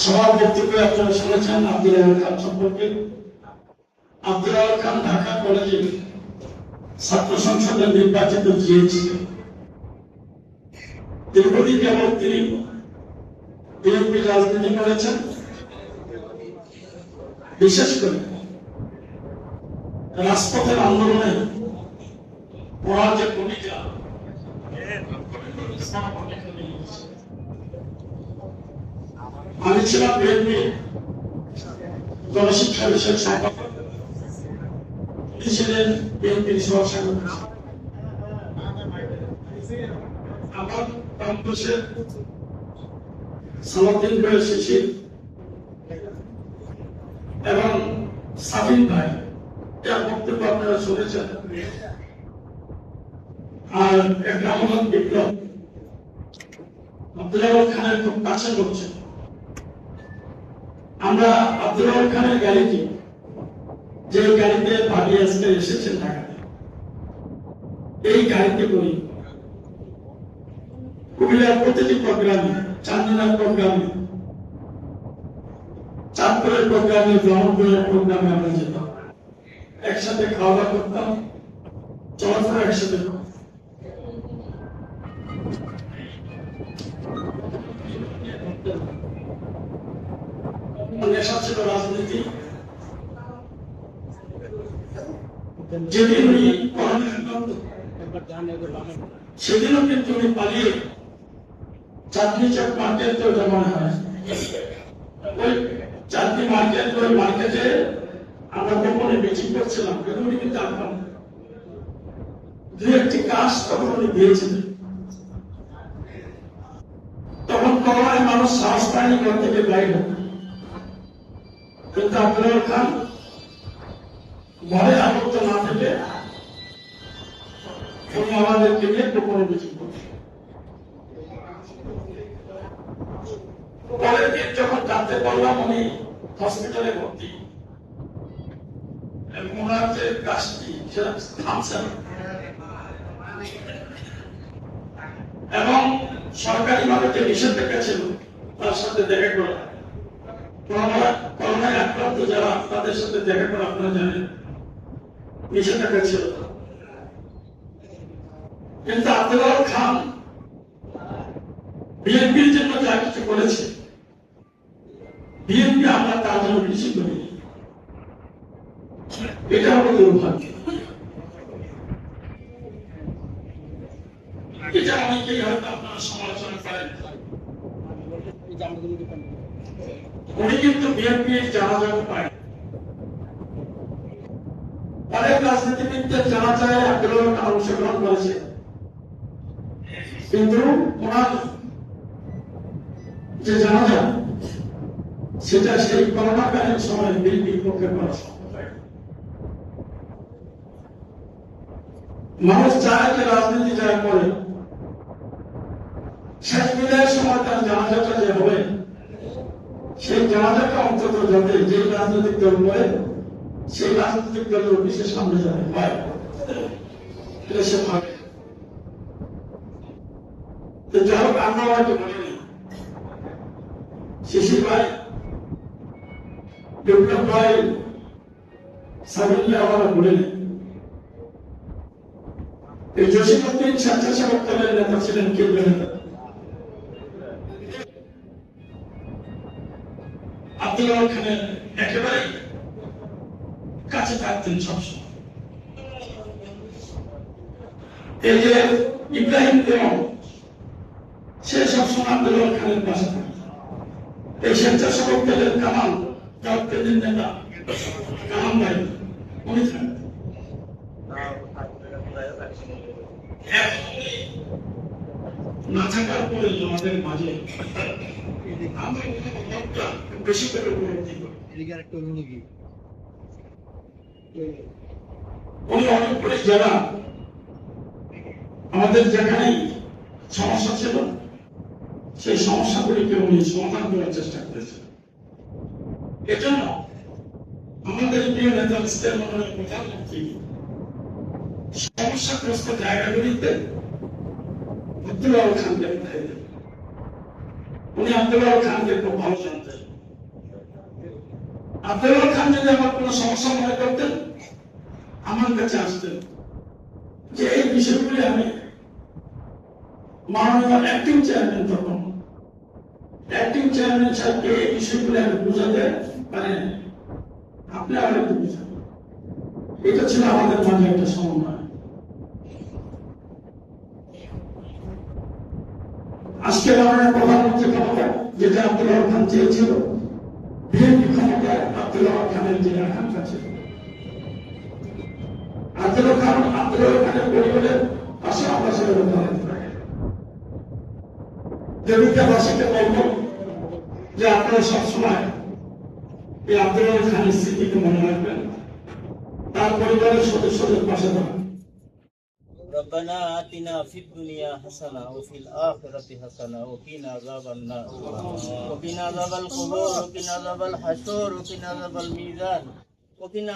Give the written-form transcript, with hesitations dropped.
সবার বক্তব্য আপনারা শুনেছেন আব্দুল আওয়াল খান সম্পর্কে। আব্দুল আওয়াল খান ঢাকা কলেজে ছাত্র সংসদের নির্বাচিত ছিলেন। দীর্ঘদিন যাবৎ তিনি বিএনপি রাজনীতি করেছেন। বিশেষ করে রাজপথের আন্দোলনে ওনার যে ভূমিকা, আমি ছিলাম বিএনপি গণশিক্ষা বিষয়ক সম্পাদক, তিনি ছিলেন বিএনপির সহসভাপতি। আমার বাংলাদেশে সালাউদ্দিন ভাই শিশির এবং সাবিন ভাই যার বক্তব্য আপনারা শুনেছেন, আর একটা আমলান বিপ্লব আব্দুল আওয়াল খানের খুব কাছে করছে। আমরা আব্দুল আওয়াল খানের গাড়িটি, যে গাড়িতে ভাবি আজকে এসেছেন ঢাকাতে, এই গাড়িতে করি কুমিল্লার প্রতিটি প্রোগ্রামে, চান্দিনার প্রোগ্রামে, চাঁদপুরের প্রোগ্রামে, ব্রহ্মপুরের প্রোগ্রামে আমরা যেতাম, একসাথে খাওয়া দাওয়া করতাম, চলাফেরা একসাথে করতাম। নেশা ছিল রাজনীতি। যেদিন উনি সেদিনও কিন্তু উনি পালিয়ে চাঁদনি চক মার্কেট জমা হয়। ওই চাঁদনি মার্কেট, ওই মার্কেটে আমরা গোপনে মিটিং করছিলাম, কিন্তু উনি কিন্তু জানতাম দু একটি কাজ তখন উনি দিয়েছিলেন। তখন করোনায় মানুষ সাহস পায়নি ঘর থেকে বাইরে, কিন্তু আব্দুল আওয়াল খান ঘরে আবদ্ধ না থেকে উনি আমাদেরকে নিয়ে গোপনে মিটিং করছেন। পরের দিন যখন জানতে পারলাম উনি হসপিটালে ভর্তি, ওনার যে কাজটি সেটা থামছেন, এবং সরকারি ভাবে যে নিষেধাজ্ঞা ছিল তার সাথে দেখা করা, করোনায় আক্রান্ত যারা তাদের সাথে দেখা করা আপনারা জানেন নিষেধাজ্ঞা ছিল। কিন্তু আব্দুল আওয়াল খান বিএনপির জন্য যা কিছু করেছে, বিএনপি আমরা তার জন্য কিছু করি, এটা হলো দুর্ভাগ্য। এটা অনেকেই হয়তো আপনারা সমালোচনা করেন। উনি কিন্তু বিএনপির জানাজাও পায়, অনেক রাজনীতিবিদদের জানাজায় আব্দুল আওয়াল খান অংশগ্রহণ করেছে, কিন্তু ওনার যে জানাজা সেটা সেই করোনাকালীন সময় বিএনপির পক্ষে করা সম্ভব হয়। মানুষ চায় যে রাজনীতি যারা করে শেষ বিদায়ের সময় তার জানাজাটা যে হবে, সেই জানাজাটা অন্তত যাতে যে রাজনৈতিক দল করে সেই রাজনৈতিক দলের অফিসের সামনে যাবে হয়, এটা সে ভাবে। যাই হোক, আমরা হয়তো বলিনি, শিশির ভাই, বিপ্লব ভাই, সাবিল্লা আমরা বলিনি। এই জসিমউদ্দিন স্বেচ্ছাসেবক দলের নেতা ছিলেন, কেন্দ্রীয় নেতা। আব্দুল আওয়াল খানের একেবারে কাছে থাকতেন সবসময়। এই যে ইব্রাহিম দেওয়ান, সে সবসময় আব্দুল আওয়াল খানের পাশে থাকতেন। এই স্বেচ্ছাসেবক দলের কামাল, কেন্দ্রীয় নেতা কামাল ভাই, উনি থাকতেন। না থাকার পরে আমাদের মাঝে আমরা বেশি করে উপলব্ধি করি। উনি অনেকগুলি জেলা আমাদের যেখানেই সমস্যা ছিল সেই সমস্যাগুলিকে উনি সমাধান করার চেষ্টা করেছেন। এজন্য আমাদের প্রিয় নেতা মিস্টার মাননীয় প্রধানমন্ত্রী সমস্যাগ্রস্ত জায়গাগুলিতে আব্দুল আওয়াল খানকে পাঠিয়ে দেন। উনি আব্দুল আওয়াল খানকে খুব ভালো জানতেন। আব্দুল খান যদি আমার কোনো সমস্যা মনে করতেন আমার কাছে আসতেন যে এই বিষয়গুলি আমি মাননীয় অ্যাক্টিং চেয়ারম্যান তখন অ্যাক্টিং চেয়ারম্যান সাহেবকে এই বিষয়গুলি আমি বোঝাতে পারি না, আপনি আর একটু বুঝান। এটা ছিল আমাদের মাঝে একটা সমন্বয়। আজকে মাননীয় প্রধানমন্ত্রী ক্ষমতা যেটা আব্দুল খান চেয়েছিল, বিএনপি ক্ষমতায় আব্দুল খানের যে আকাঙ্ক্ষা ছিল, আব্দুল খানের পরিবারের পাশাপাশি দেবিকাবাসীকে বলব যে আপনারা সবসময় এই আব্দুল খানের স্মৃতিকে মনে রাখবেন, তার পরিবারের সদস্যদের পাশে থাকবেন। ربنا آتنا في الدنيا حسنة وفي الآخرة حسنة وقنا عذاب النار وقنا عذاب القبور وقنا عذاب الحشور وقنا عذاب الميزان وقنا